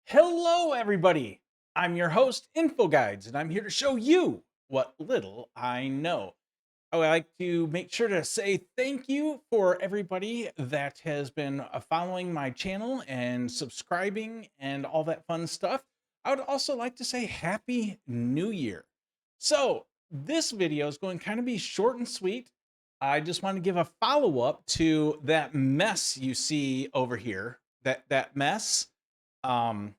Hello, everybody. I'm your host, InfoGuides, and I'm here to show you what little I know. I would like to make sure to say thank you for everybody that has been following my channel and subscribing and all that fun stuff. I would also like to say Happy New Year. So, this video is going to kind of be short and sweet. I just want to give a follow up to that mess you see over here. That mess. Um,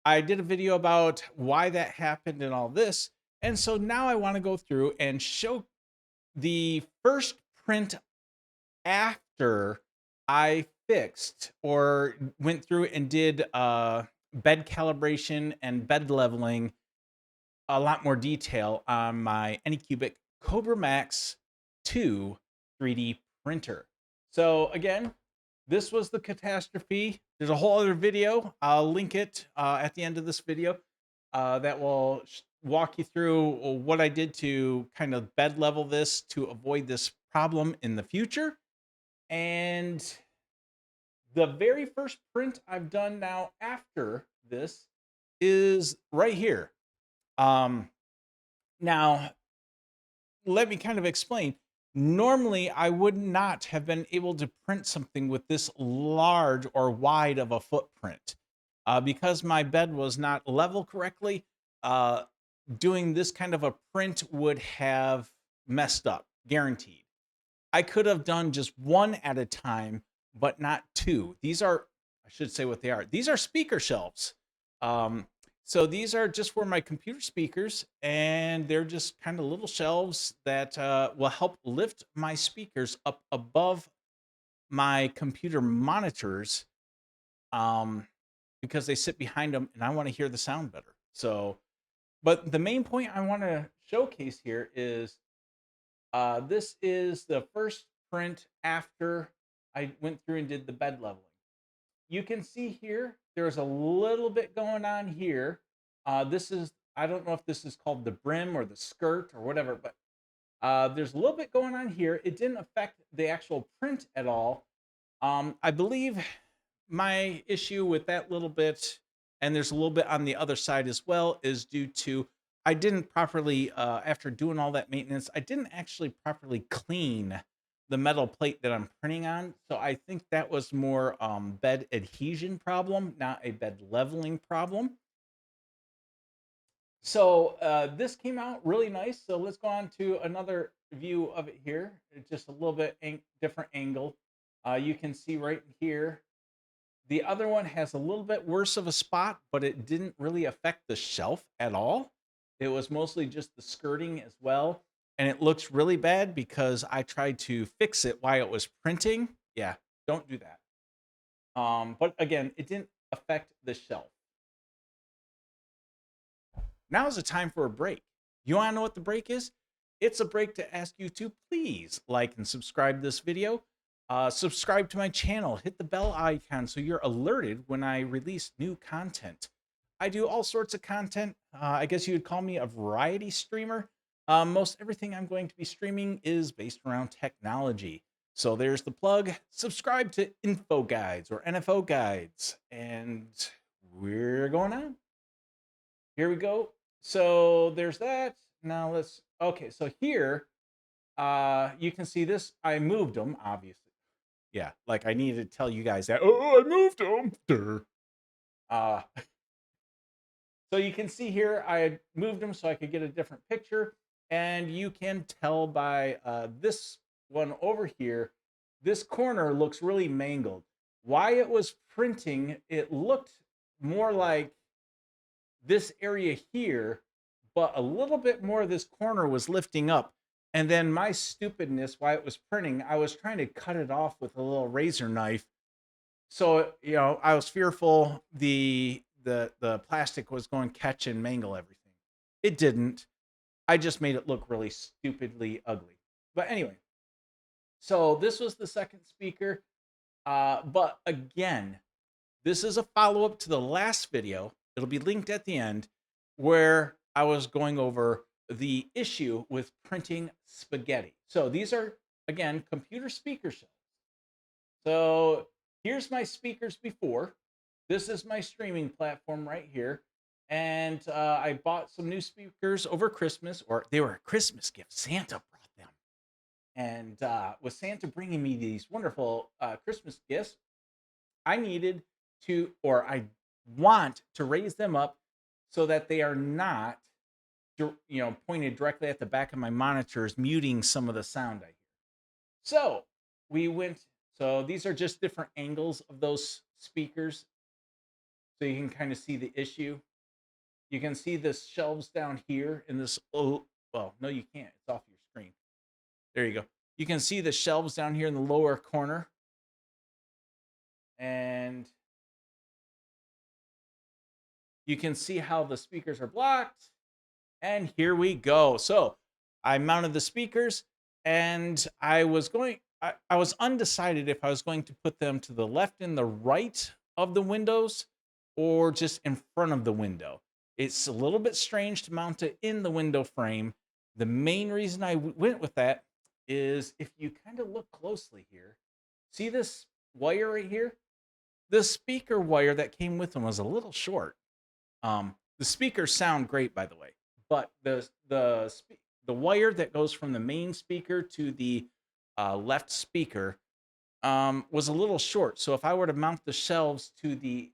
I did a video about why that happened and all this. And so now I want to go through and show the first print after I fixed or went through and did bed calibration and bed leveling a lot more detail on my Anycubic Kobra Max 2 3D printer. So again, this was the catastrophe. There's a whole other video. I'll link it at the end of this video that will walk you through what I did to kind of bed level this to avoid this problem in the future. And the very first print I've done now after this is right here. Um, Now, let me kind of explain. Normally, I would not have been able to print something with this large or wide of a footprint because my bed was not level correctly. Uh, Doing this kind of a print would have messed up, guaranteed. I could have done just one at a time, but not two. These are, I should say what they are. These are speaker shelves. Um, so these are just for my computer speakers, and they're just kind of little shelves that will help lift my speakers up above my computer monitors um, because they sit behind them, and I want to hear the sound better. So, but the main point I want to showcase here is this is the first print after I went through and did the bed leveling. You can see here, there's a little bit going on here. This is, I don't know if this is called the brim or the skirt or whatever, but there's a little bit going on here. It didn't affect the actual print at all. I believe my issue with that little bit, and there's a little bit on the other side as well, is due to I didn't properly, after doing all that maintenance, I didn't actually properly clean the metal plate that I'm printing on. So I think that was more bed adhesion problem, not a bed leveling problem. So this came out really nice. So let's go on to another view of it here. It's just a little bit different angle. You can see right here the other one has a little bit worse of a spot, but it didn't really affect the shelf at all. It was mostly just the skirting as well. And it looks really bad because I tried to fix it while it was printing. Yeah, don't do that. But again, it didn't affect the shelf. Now is the time for a break. You want to know what the break is? It's a break to ask you to please like and subscribe this video. Subscribe to my channel, hit the bell icon so you're alerted when I release new content. I do all sorts of content. I guess you would call me a variety streamer. Most everything I'm going to be streaming is based around technology. So there's the plug. Subscribe to Info Guides or NFO Guides. And we're going on. Here we go. So there's that. Now let's, okay, so here you can see this. I moved them, obviously. Yeah, like I needed to tell you guys that. Oh, I moved them. Durr. Uh, so you can see here, I moved them so I could get a different picture. And you can tell by this one over here, this corner looks really mangled. Why it was printing, it looked more like this area here, but a little bit more of this corner was lifting up. And then my stupidness, while it was printing, I was trying to cut it off with a little razor knife. So, you know, I was fearful the plastic was going to catch and mangle everything. It didn't. I just made it look really stupidly ugly. But anyway, so this was the second speaker. But again, this is a follow-up to the last video. It'll be linked at the end where I was going over the issue with printing spaghetti. So these are, again, computer speaker shelves. So here's my speakers before. this is my streaming platform right here. And I bought some new speakers over Christmas, or they were a Christmas gift. Santa brought them. And with Santa bringing me these wonderful Christmas gifts, I needed to, or I want to raise them up so that they are not, pointed directly at the back of my monitors, muting some of the sound I hear. So we went. So these are just different angles of those speakers, so you can kind of see the issue. You can see the shelves down here in this. Oh, well, no, you can't. It's off your screen. There you go. You can see the shelves down here in the lower corner, and you can see how the speakers are blocked. And here we go. So I mounted the speakers, and I was undecided if I was going to put them to the left and the right of the windows or just in front of the window. It's a little bit strange to mount it in the window frame. The main reason I went with that is if you kind of look closely here, see this wire right here? The speaker wire that came with them was a little short. The speakers sound great, by the way, but the wire that goes from the main speaker to the left speaker was a little short. So if I were to mount the shelves to the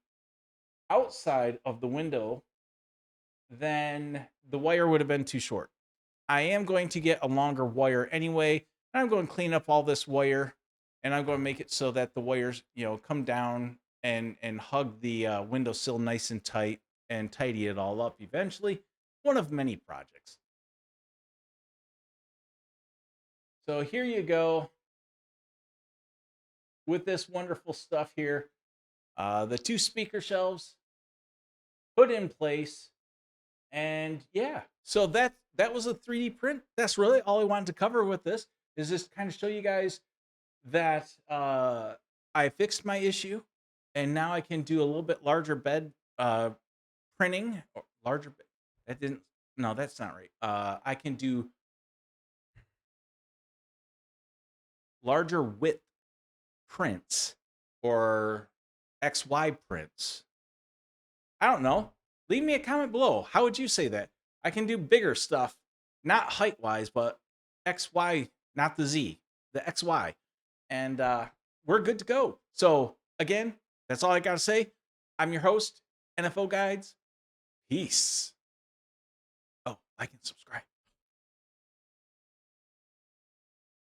outside of the window, then the wire would have been too short. I am going to get a longer wire anyway. I'm going to clean up all this wire, and I'm going to make it so that the wires, come down and hug the windowsill nice and tight and tidy it all up eventually. One of many projects. So here you go with this wonderful stuff here. The two speaker shelves put in place, and yeah, so that was a 3D print. That's really all I wanted to cover with this. Is just kind of show you guys that I fixed my issue, and now I can do a little bit larger bed printing. Or larger bed. That didn't. No, that's not right. I can do larger width prints or XY prints. I don't know. Leave me a comment below. How would you say that? I can do bigger stuff, not height wise, but XY, not the Z, the XY. And we're good to go. So, again, that's all I got to say. I'm your host, NFL Guides. Peace. Oh, like and subscribe.